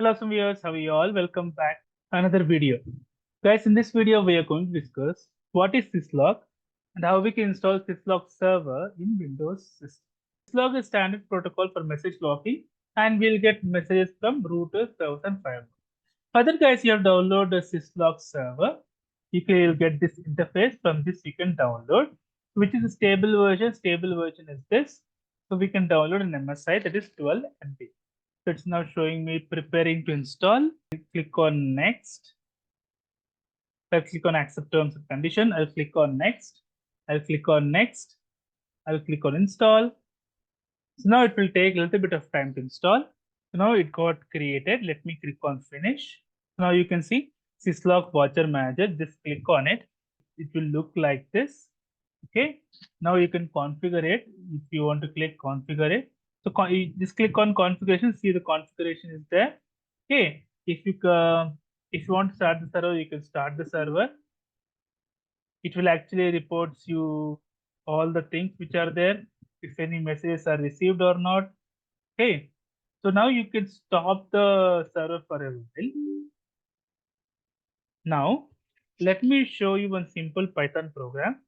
Hello, some viewers. How are you all? Welcome back to another video. Guys, in this video, we are going to discuss what is Syslog and how we can install Syslog server in Windows system. Syslog is standard protocol for message logging and we'll get messages from routers, servers, and firewalls. Further, guys, you have downloaded the Syslog server. You can get this interface from this. You can download, which is a stable version. Stable version is this. So we can download an MSI that is 12 MB. So it's now showing me preparing to install. Click on next. I'll click on accept terms and condition. I'll click on next. I'll click on next. I'll click on install. So now it will take a little bit of time to install. So now it got created. Let me click on finish. Now you can see Syslog Watcher Manager. Just click on it. It will look like this. Okay. Now you can configure it if you want to click configure it. So you just click on configuration. See the configuration is there. Okay. If you want to start the server, you can start the server. It will actually reports you all the things which are there. If any messages are received or not. Okay. So now you can stop the server for a while. Now, let me show you one simple Python program.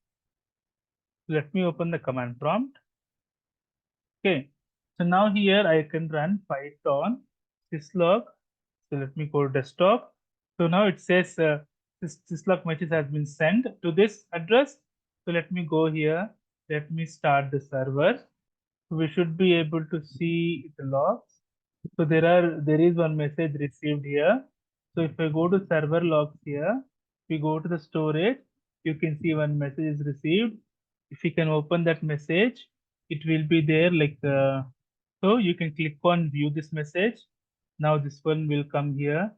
Let me open the command prompt. Okay. So now here I can run Python syslog. So let me go to desktop. So now it says syslog message has been sent to this address. So let me go here. Let me start the server. We should be able to see the logs. So there is one message received here. So if I go to server logs here, we go to the storage, you can see one message is received. If you can open that message, it will be there like so you can click on view this message. Now this one will come here.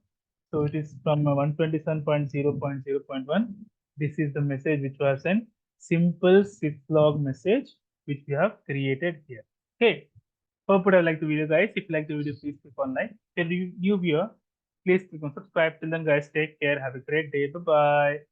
So it is from 127.0.0.1. This is the message which was sent. Simple syslog message which we have created here. Okay. Hope you have liked the video, guys. If you like the video, please click on like. If you're new viewer, please click on subscribe. Till then, guys, take care. Have a great day. Bye bye.